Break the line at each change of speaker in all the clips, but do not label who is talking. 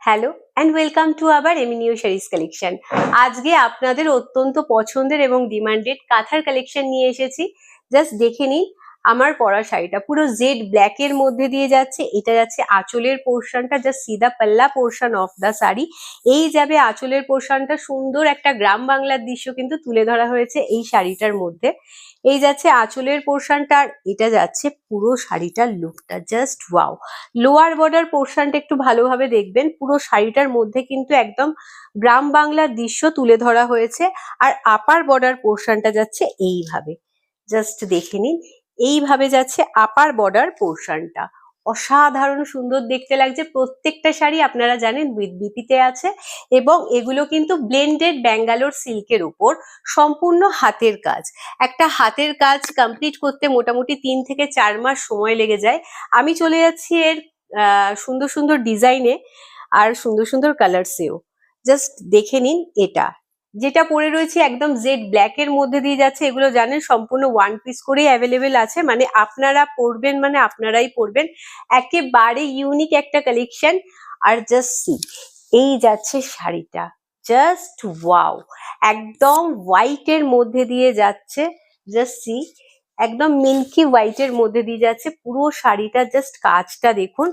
Hello and welcome to আবার এমিনিউ saris collection. আজকে আপনাদের অত্যন্ত পছন্দের এবং ডিমান্ডেড কাঁথার কালেকশন নিয়ে এসেছি। জাস্ট দেখে নিন আমার পরা শাড়িটা পুরো জেড ব্ল্যাক এর মধ্যে দিয়ে যাচ্ছে। এটা যাচ্ছে আঁচলের পোর্শনটা, জাস্ট সিদা পাল্লা পোর্শন অফ দা শাড়ি। এই যাবে আঁচলের পোর্শনটা, সুন্দর একটা গ্রাম বাংলার দৃশ্য কিন্তু তুলে ধরা হয়েছে এই শাড়িটার মধ্যে। এই যাচ্ছে আঁচলের পোর্শনটা, আর এটা যাচ্ছে পুরো শাড়িটার লুকটা, জাস্ট ওয়াও। লোয়ার বর্ডার পোর্শনটা একটু ভালোভাবে দেখবেন, পুরো শাড়িটার মধ্যে কিন্তু একদম গ্রাম বাংলার দৃশ্য তুলে ধরা হয়েছে। আর আপার বর্ডার পোর্শনটা যাচ্ছে এইভাবে, জাস্ট দেখে নিন, এইভাবে যাচ্ছে আপার বর্ডার পোর্শনটা। অসাধারণ সুন্দর দেখতে লাগছে। প্রত্যেকটা শাড়ি আপনারা জানেন উইথ বিপিতে আছে, এবং এগুলো কিন্তু ব্লেন্ডেড ব্যাঙ্গালোর সিল্কের উপর সম্পূর্ণ হাতের কাজ। একটা হাতের কাজ কমপ্লিট করতে মোটামুটি 3 থেকে 4 মাস সময় লেগে যায়। আমি চলে যাচ্ছি এর সুন্দর সুন্দর ডিজাইনে আর সুন্দর সুন্দর কালারসেও। জাস্ট দেখে নিন, এটা যেটা পরে রয়েছে একদম জেড ব্ল্যাক এর মধ্যে দিয়ে যাচ্ছে। এগুলো জানেন সম্পূর্ণ ওয়ান পিস করেই অ্যাভেলেবেল আছে, মানে আপনারা পরবেন মানে আপনারাই পরবেন। একেবারে ইউনিক একটা কালেকশন। আর জাস্ট সি, এই যাচ্ছে শাড়িটা, জাস্ট ওয়াও, একদম হোয়াইট এর মধ্যে দিয়ে যাচ্ছে। জাস্ট সি, একদম মিল্কি হোয়াইট এর মধ্যে দিয়ে যাচ্ছে পুরো শাড়িটা। জাস্ট কাজটা দেখুন,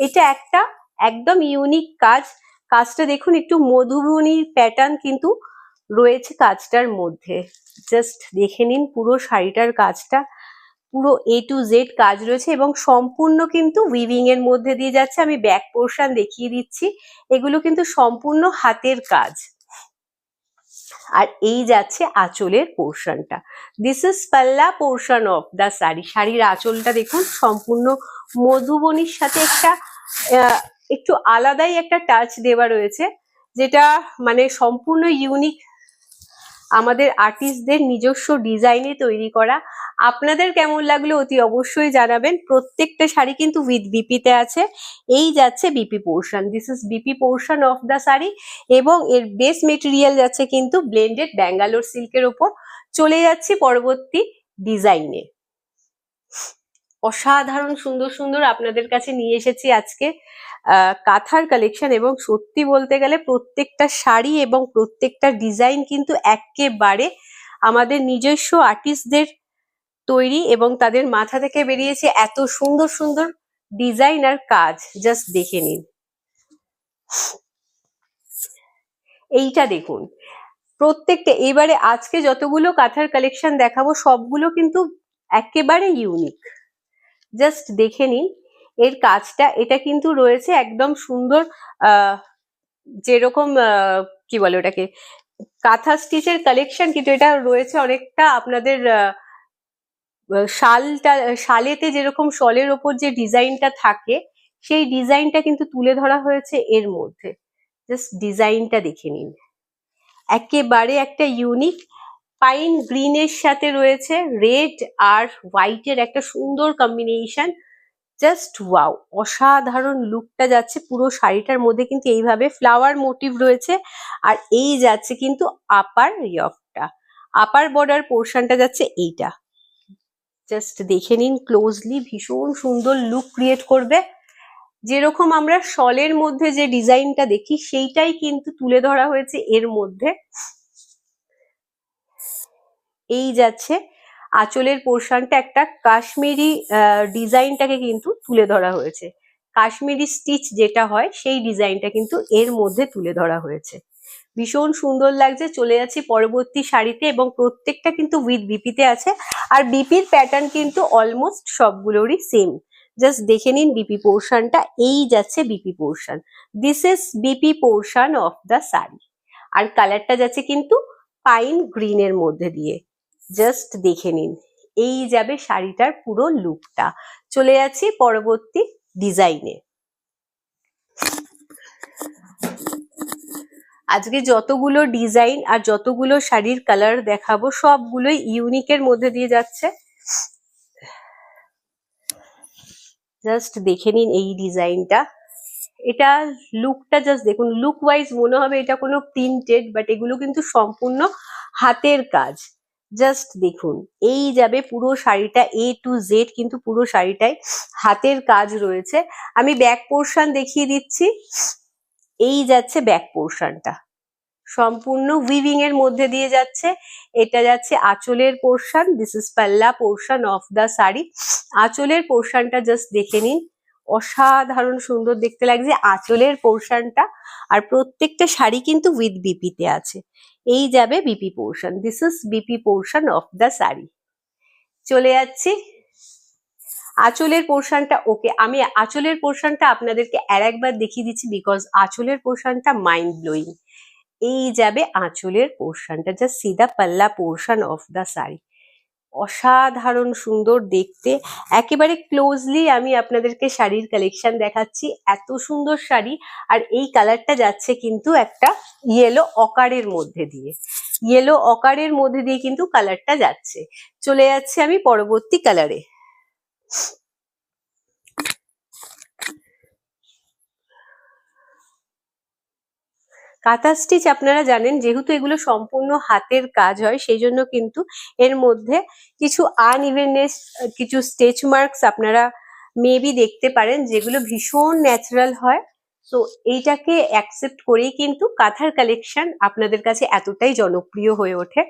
এটা একটা একদম ইউনিক কাজ। কাজটা দেখুন, একটু মধুবনী প্যাটার্ন কিন্তু রয়েছে কাজটার মধ্যে। জাস্ট দেখে নিন পুরো শাড়িটার কাজটা, পুরো এ টু জেড কাজ রয়েছে এবং সম্পূর্ণ কিন্তু উইভিং এর মধ্যে দিয়ে যাচ্ছে। আমি ব্যাক পোর্শন দেখিয়ে দিচ্ছি, এগুলো কিন্তু সম্পূর্ণ হাতের কাজ। আর এই যাচ্ছে আঁচলের পোর্শনটা, দিস ইজ পাল্লা পোর্শন অফ দা শাড়ি। শাড়ির আঁচলটা দেখুন সম্পূর্ণ মধুবনীর সাথে একটা একটু আলাদাই একটা টাচ দেওয়া রয়েছে, যেটা মানে সম্পূর্ণ ইউনিক, আমাদের আর্টিস্টদের নিজস্ব ডিজাইনে তৈরি করা। আপনাদের কেমন লাগলো অতি অবশ্যই জানাবেন। প্রত্যেকটা শাড়ি কিন্তু উইথ বিপিতে আছে। এই যাচ্ছে BP portion, this is BP portion of the sari, এবং এর বেস মেটেরিয়াল যাচ্ছে কিন্তু ব্লেন্ডেড ব্যাঙ্গালোর সিল্কের ওপর। চলে যাচ্ছি পরবর্তী ডিজাইনে। অসাধারণ সুন্দর সুন্দর আপনাদের কাছে নিয়ে এসেছি আজকে কাঁথার কালেকশন, এবং সত্যি বলতে গেলে প্রত্যেকটা শাড়ি এবং প্রত্যেকটা ডিজাইন কিন্তু একেবারে আমাদের নিজস্ব আর্টিস্টদের তৈরি, এবং তাদের মাথা থেকে বেরিয়েছে এত সুন্দর সুন্দর ডিজাইন আর কাজ। জাস্ট দেখে নিন, এইটা দেখুন প্রত্যেকটা। এবারে আজকে যতগুলো কাঁথার কালেকশন দেখাবো সবগুলো কিন্তু একেবারে ইউনিক। জাস্ট দেখে নিন এর কাজটা, এটা কিন্তু রয়েছে একদম সুন্দর যেরকম কি বলে ওটাকে, কাঁথা স্টিচের কালেকশন, কিন্তু এটা রয়েছে অনেকটা আপনাদের শালেতে যেরকম শলের ওপর যে ডিজাইনটা থাকে সেই ডিজাইনটা কিন্তু তুলে ধরা হয়েছে এর মধ্যে। জাস্ট ডিজাইনটা দেখে নিন, একেবারে একটা ইউনিক পাইন গ্রিনের সাথে রয়েছে রেড আর হোয়াইটের একটা সুন্দর কম্বিনেশন। জাস্ট ওয়াও, অসাধারণ লুকটা যাচ্ছে পুরো শাড়িটার মধ্যে। কিন্তু এইভাবে ফ্লাওয়ার মোটিভ রয়েছে। আর এই যাচ্ছে কিন্তু আপার ইয়কটা, আপার বর্ডার পোর্শনটা যাচ্ছে এইটা। জাস্ট দেখে নিন ক্লোজলি, ভীষণ সুন্দর লুক ক্রিয়েট করবে। যেরকম আমরা শলের মধ্যে যে ডিজাইনটা দেখি সেইটাই কিন্তু তুলে ধরা হয়েছে এর মধ্যে। এই যাচ্ছে আঁচলের পোর্শনটা, একটা কাশ্মীরি ডিজাইনটাকে কিন্তু তুলে ধরা হয়েছে। কাশ্মীরি স্টিচ যেটা হয় সেই ডিজাইনটা কিন্তু এর মধ্যে তুলে ধরা হয়েছে। ভীষণ সুন্দর লাগছে। চলে যাচ্ছি পরবর্তী শাড়িতে, এবং প্রত্যেকটা কিন্তু উইথ বিপিতে আছে। আর বিপির প্যাটার্ন কিন্তু অলমোস্ট সবগুলোরই সেম। জাস্ট দেখে নিন বিপি পোর্শনটা, এই যাচ্ছে BP portion, this is BP portion of the sari. আর কালারটা যাচ্ছে কিন্তু পাইন গ্রিনের মধ্যে দিয়ে। জাস্ট দেখে নিন, এই যাবে শাড়িটার পুরো লুকটা। চলে যাচ্ছি পরবর্তী ডিজাইনে। আজকে যতগুলো ডিজাইন আর যতগুলো শাড়ির কালার দেখাবো সবগুলোই ইউনিকের মধ্যে দিয়ে যাচ্ছে। জাস্ট দেখে নিন এই ডিজাইনটা, এটা লুকটা জাস্ট দেখুন। লুক ওয়াইজ মনে হবে এটা কোনো প্রিন্টেড, বাট এগুলো কিন্তু সম্পূর্ণ হাতের কাজ। জাস্ট দেখুন, এই যাবে পুরো শাড়িটা এ টু জেড, কিন্তু পুরো শাড়িটাই হাতের কাজ রয়েছে। আমি ব্যাক পোর্শন দেখিয়ে দিচ্ছি, এই যাচ্ছে ব্যাক পোর্শনটা, সম্পূর্ণ উইভিং এর মধ্যে দিয়ে যাচ্ছে। এটা যাচ্ছে আঁচলের পোর্শন, দিস ইজ পাল্লা পোর্শন অফ দা শাড়ি। আঁচলের পোর্শনটা জাস্ট দেখে নিন, অসাধারণ সুন্দর দেখতে লাগছে আঁচলের পোর্শনটা। আর প্রত্যেকটা শাড়ি কিন্তু উইথ বিপিতে আছে। এই যাবে BP portion, this is BP portion of the sari. চলে যাচ্ছি আঁচলের পোর্শনটা। ওকে, আমি আঁচলের পোর্শনটা আপনাদেরকে আর একবার দেখিয়ে দিচ্ছি, বিকজ আঁচলের পোর্শনটা মাইন্ড ব্লোয়িং। এই যাবে আঁচলের পোর্শনটা, জাস্ট সি দা পাল্লা পোর্শন অফ দা শাড়ি। অসাধারণ সুন্দর দেখতে। একেবারে ক্লোজলি আমি আপনাদেরকে শাড়ির কালেকশন দেখাচ্ছি, এত সুন্দর শাড়ি। আর এই কালারটা যাচ্ছে কিন্তু একটা ইয়েলো অকারের মধ্যে দিয়ে, ইয়েলো অকারের মধ্যে দিয়ে কিন্তু কালারটা যাচ্ছে। চলে যাচ্ছে আমি পরবর্তী কালারে। কাঁথা স্টিচ আপনারা জানেন, যেহেতু এগুলো সম্পূর্ণ হাতের কাজ হয়, সেই জন্য কিন্তু এর মধ্যে কিছু আনইভেননেস, কিছু স্টেচ মার্কস আপনারা মেবি দেখতে পারেন, যেগুলো ভীষণ ন্যাচারাল হয়। তো এইটাকে অ্যাকসেপ্ট করেই কিন্তু কাঁথার কালেকশন আপনাদের কাছে এতটাই জনপ্রিয় হয়ে ওঠে।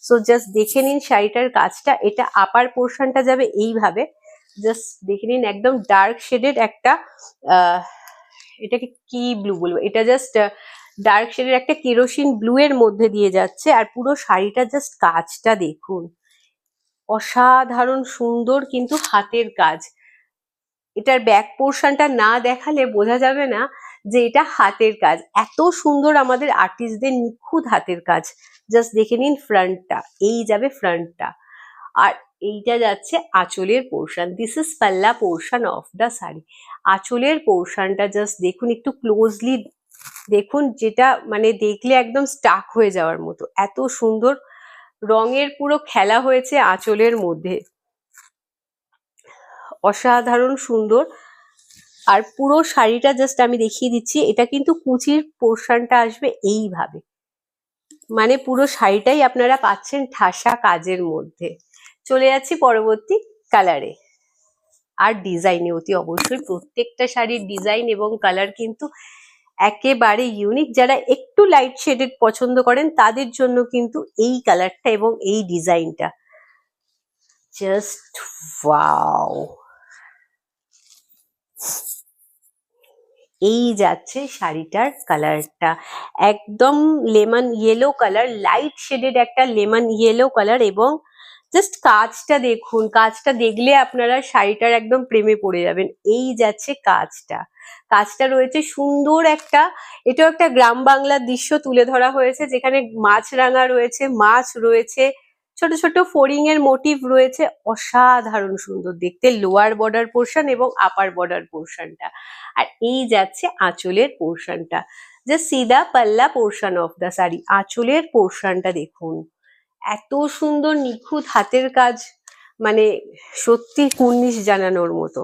সো জাস্ট দেখে নিন শাড়িটার কাজটা। এটা আপার পোর্শনটা যাবে এইভাবে, জাস্ট দেখে নিন একদম ডার্ক শেডেড একটা এটাকে কি ব্লু বলবো, এটা জাস্ট ডার্ক শেডের একটা কেরোসিন ব্লু এর মধ্যে দিয়ে যাচ্ছে। আর পুরো শাড়িটা জাস্ট কাজটা দেখুন, অসাধারণ সুন্দর কিন্তু হাতের কাজ। এটার ব্যাক পোর্শনটা না দেখালে বোঝা যাবে না যে এটা হাতের কাজ, এত সুন্দর আমাদের আর্টিস্টদের নিখুঁত হাতের কাজ। জাস্ট দেখে নিন ফ্রন্টটা, এই যাবে ফ্রন্টটা। আর এইটা যাচ্ছে আঁচলের পোর্শন, দিস ইজ পাল্লা পোর্শন অফ দা শাড়ি। আঁচলের পোর্শনটা জাস্ট দেখুন, একটু ক্লোজলি দেখুন, যেটা মানে দেখলে একদম স্টাক হয়ে যাওয়ার মতো, এত সুন্দর রঙের পুরো খেলা হয়েছে আঁচলের মধ্যে, অসাধারণ সুন্দর। আর পুরো শাড়িটা জাস্ট আমি দেখিয়ে দিচ্ছি, এটা কিন্তু কুচির পোর্শনটা আসবে এইভাবে, মানে পুরো শাড়িটাই আপনারা পাচ্ছেন ঠাসা কাজের মধ্যে। চলে যাচ্ছি পরবর্তী কালারে আর ডিজাইনে। অতি অবশ্যই প্রত্যেকটা শাড়ির ডিজাইন এবং কালার কিন্তু একেবারে ইউনিক। যারা একটু লাইট শেডেড পছন্দ করেন তাদের জন্য কিন্তু এই কালারটা এবং এই ডিজাইনটা জাস্ট ওয়াও। এই যাচ্ছে শাড়িটার কালারটা, একদম lemon yellow colour, light shaded একটা লেমন ইয়েলো কালার। এবং জাস্ট কাজটা দেখুন, কাজটা দেখলে আপনারা শাড়িটার একদম প্রেমে পড়ে যাবেন। এই যাচ্ছে কাজটা, কাজটা রয়েছে সুন্দর একটা, এটাও একটা গ্রাম বাংলার দৃশ্য তুলে ধরা হয়েছে, যেখানে মাছরাঙা রয়েছে, মাছ রয়েছে, ছোট ছোট ফড়িং এর মোটিভ রয়েছে, অসাধারণ সুন্দর দেখতে লোয়ার বর্ডার পোর্শন এবং আপার বর্ডার পোর্শনটা। আর এই যাচ্ছে আঁচলের পোর্শনটা, জাস্ট সি দা পাল্লা পোর্শন অফ দা শাড়ি। আঁচলের পোর্শনটা দেখুন, এত সুন্দর নিখুঁত হাতের কাজ, মানে সত্যি কুর্নিশ জানানোর মতো।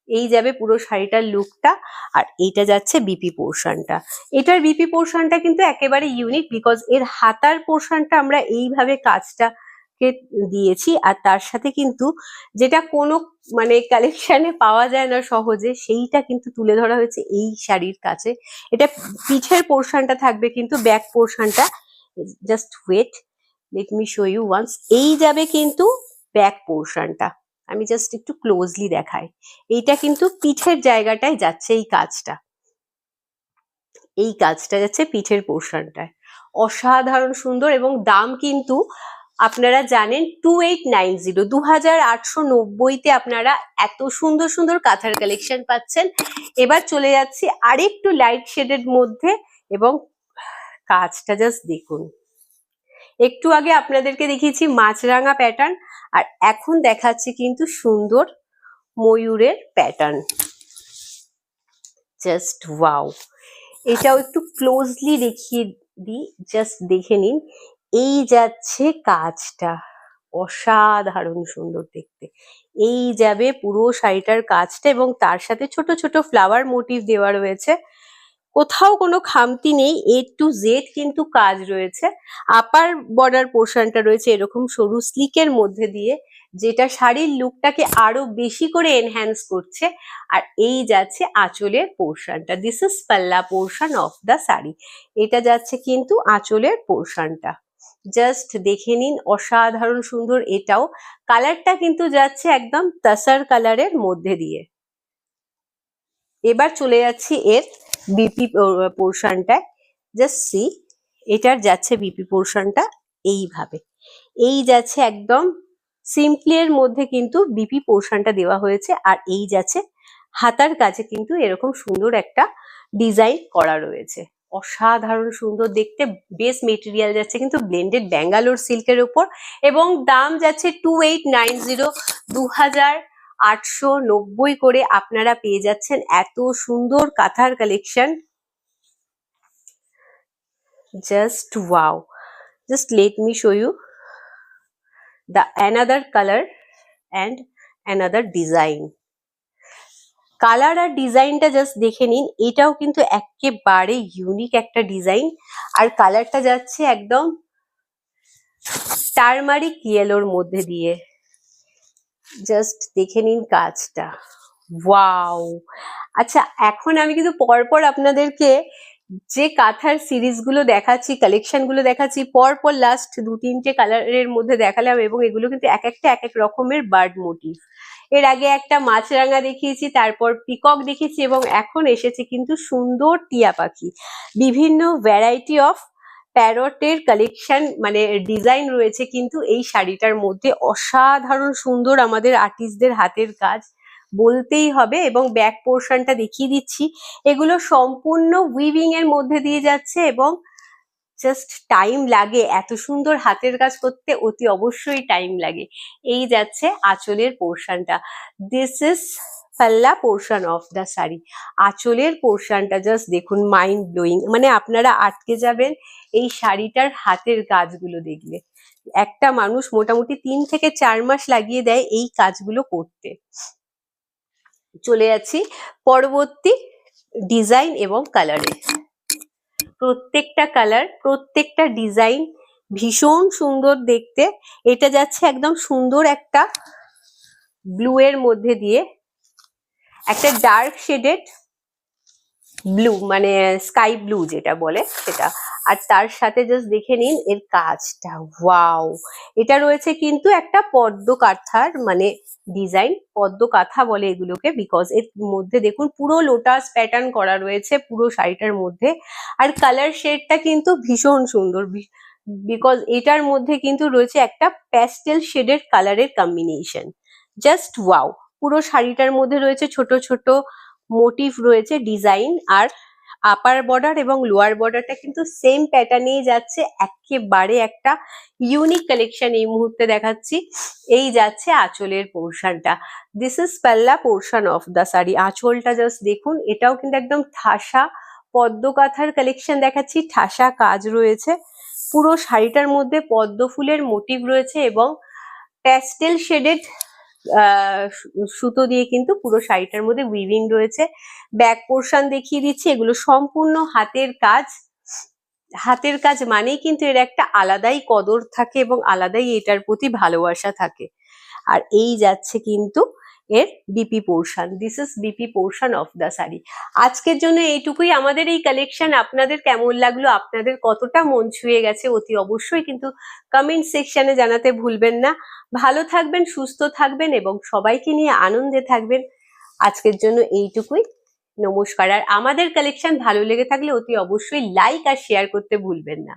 এই যাবে পুরো শাড়িটার লুকটা। আর এইটা যাচ্ছে বিপি পোর্শনটা। এটার বিপি পোর্শনটা কিন্তু একেবারে ইউনিক, বিকজ এর হাতার পোর্শনটা আমরা এইভাবে কাজটাকে দিয়েছি। আর তার সাথে কিন্তু যেটা কোনো মানে কালেকশনে পাওয়া যায় না সহজে, সেইটা কিন্তু তুলে ধরা হয়েছে এই শাড়ির কাছে। এটা পিঠের পোর্শনটা থাকবে, কিন্তু ব্যাক পোর্শনটা just wait, let me show you once. এই যাবে কিন্তু ব্যাক পোর্শনটা, আমি জাস্ট একটু ক্লোজলি দেখাই। এইটা কিন্তু পিঠের জায়গাটায় যাচ্ছে এই কাজটা, এই কাজটা যাচ্ছে পিঠের পোর্শনটায়, অসাধারণ সুন্দর। এবং দাম কিন্তু আপনারা জানেন 2890, 2890-তে আপনারা এত সুন্দর সুন্দর কাঁথার কালেকশন পাচ্ছেন। এবার চলে যাচ্ছি আরেকটু লাইট শেডের মধ্যে, এবং কাজটা জাস্ট দেখুন। একটু আগে আপনাদেরকে দেখিয়েছি মাছরাঙা প্যাটার্ন, আর এখন দেখাচ্ছি কিন্তু সুন্দর ময়ূরের প্যাটার্ন, জাস্ট ওয়াও। এটাও একটু ক্লোজলি দেখিয়ে দিই, জাস্ট দেখে নিন। এই যাচ্ছে কাজটা, অসাধারণ সুন্দর দেখতে। এই যাবে পুরো শাড়িটার কাজটা, এবং তার সাথে ছোট ছোট ফ্লাওয়ার মোটিভ দেওয়া রয়েছে, কোথাও কোনো খামতি নেই, A to Z কিন্তু কাজ রয়েছে। আপার বর্ডার পোর্শনটা রয়েছে এরকম সরু স্লিকের মধ্যে দিয়ে, যেটা শাড়ির লুকটাকে আরো বেশি করে এনহ্যান্স করছে। আর এই যাচ্ছে আঁচলের পোর্শনটা, দিস ইজ পাল্লা পোর্শন অফ দ্য শাড়ি। এটা যাচ্ছে কিন্তু আঁচলের পোর্শনটা, জাস্ট দেখে নিন, অসাধারণ সুন্দর। এটাও কালারটা কিন্তু যাচ্ছে একদম তাসার কালারের মধ্যে দিয়ে। এবার চলে যাচ্ছি এর বিপি পোর্শনটায়, জাস্ট সি, এটার যাচ্ছে বিপি পোর্শনটা এইভাবে, এই যাচ্ছে একদম সিম্পলি এর মধ্যে কিন্তু বিপি পোর্শনটা দেওয়া হয়েছে। আর এই যাচ্ছে হাতার কাছে কিন্তু এরকম সুন্দর একটা ডিজাইন করা রয়েছে, অসাধারণ সুন্দর দেখতে। বেস মেটেরিয়াল যাচ্ছে কিন্তু ব্লেন্ডেড ব্যাঙ্গালোর সিল্কের ওপর, এবং দাম যাচ্ছে 2890, 2890 করে আপনারা পেয়ে যাচ্ছেন এত সুন্দর কাঁথার collection. Just wow, just let me show you the another color and another design. Colour আর ডিজাইনটা জাস্ট দেখে নিন, এটাও কিন্তু একেবারে ইউনিক একটা ডিজাইন। আর কালারটা যাচ্ছে একদম টারমারিক ইয়েলোর মধ্যে দিয়ে, জাস্ট দেখে নিন কাজটা, ওয়াও। আচ্ছা, এখন আমি কিন্তু পরপর আপনাদেরকে যে কাঁথার সিরিজ গুলো দেখাচ্ছি, কালেকশন গুলো দেখাচ্ছি, পরপর লাস্ট 2-3টে কালারের মধ্যে দেখালাম, এবং এগুলো কিন্তু এক একটা এক এক রকমের বার্ড মোটিভ। এর আগে একটা মাছরাঙা দেখিয়েছি, তারপর পিকক দেখিয়েছি, এবং এখন এসেছে কিন্তু সুন্দর টিয়া পাখি। বিভিন্ন ভ্যারাইটি অফ প্যারটের কালেকশন মানে ডিজাইন রয়েছে কিন্তু এই শাড়িটার মধ্যে, অসাধারণ সুন্দর আমাদের আর্টিস্টদের হাতের কাজ বলতেই হবে। এবং ব্যাক পোর্শনটা দেখিয়ে দিচ্ছি, এগুলো সম্পূর্ণ উইভিং এর মধ্যে দিয়ে যাচ্ছে, এবং জাস্ট টাইম লাগে এত সুন্দর হাতের কাজ করতে, অতি অবশ্যই টাইম লাগে। এই যাচ্ছে আঁচলের পোর্শনটা, দিস ইজ পাল্লা পোর্শন অফ দ্য শাড়ি। আঁচলের পোর্শনটা জাস্ট দেখুন, মাইন্ড ব্লোয়িং, মানে আপনারা আটকে যাবেন এই শাড়িটার হাতের কাজগুলো দেখলে। একটা মানুষ মোটামুটি 3 থেকে 4 মাস লাগিয়ে দেয় এই কাজগুলো করতে। চলে যাচ্ছি পরবর্তী ডিজাইন এবং কালারে। প্রত্যেকটা কালার, প্রত্যেকটা ডিজাইন ভীষণ সুন্দর দেখতে। এটা যাচ্ছে একদম সুন্দর একটা ব্লু এর মধ্যে দিয়ে, একটা ডার্ক শেডেড ব্লু, মানে স্কাই ব্লু যেটা বলে সেটা। আর তার সাথে জাস্ট দেখে নিন এর কাজটা, ওয়াও। এটা রয়েছে কিন্তু একটা পদ্ম কাঁথার মানে ডিজাইন, পদ্ম কাঁথা বলে এগুলোকে, বিকজ এর মধ্যে দেখুন পুরো লোটাস প্যাটার্ন করা রয়েছে পুরো শাড়িটার মধ্যে। আর কালার শেডটা কিন্তু ভীষণ সুন্দর, বিকজ এটার মধ্যে কিন্তু রয়েছে একটা প্যাস্টেল শেডের কালারের কম্বিনেশন, জাস্ট ওয়াও। পুরো শাড়িটার মধ্যে রয়েছে ছোট ছোট মোটিভ রয়েছে, ডিজাইন। আর আপার বর্ডার এবং লোয়ার বর্ডারটা কিন্তু সেম প্যাটার্নেই যাচ্ছে, একেবারে একটা ইউনিক কালেকশন এই মুহূর্তে দেখাচ্ছি। এই যাচ্ছে আঁচলের পোর্শনটা, দিস ইজ পাল্লা পোর্শন অফ দ্য শাড়ি। আঁচলটা জাস্ট দেখুন, এটাও কিন্তু একদম ঠাসা পদ্ম কাঁথার কালেকশন দেখাচ্ছি, ঠাসা কাজ রয়েছে। পুরো শাড়িটার মধ্যে পদ্ম ফুলের মোটিভ রয়েছে, এবং প্যাস্টেল শেডেড সুতো দিয়ে কিন্তু পুরো শাড়িটার মধ্যে উইভিং রয়েছে। ব্যাক পোর্শন দেখিয়ে দিচ্ছি, এগুলো সম্পূর্ণ হাতের কাজ। হাতের কাজ মানেই কিন্তু এর একটা আলাদাই কদর থাকে এবং আলাদাই এটার প্রতি ভালোবাসা থাকে। আর এই যাচ্ছে কিন্তু এর BP portion, this is BP portion of the sari. আজকের জন্য এইটুকুই। আমাদের এই কালেকশন আপনাদের কেমন লাগলো, আপনাদের কতটা মন ছুঁয়ে গেছে, অতি অবশ্যই কিন্তু কমেন্ট সেকশনে জানাতে ভুলবেন না। ভালো থাকবেন, সুস্থ থাকবেন, এবং সবাইকে নিয়ে আনন্দে থাকবেন। আজকের জন্য এইটুকুই, নমস্কার। আর আমাদের কালেকশন ভালো লেগে থাকলে অতি অবশ্যই লাইক আর শেয়ার করতে ভুলবেন না।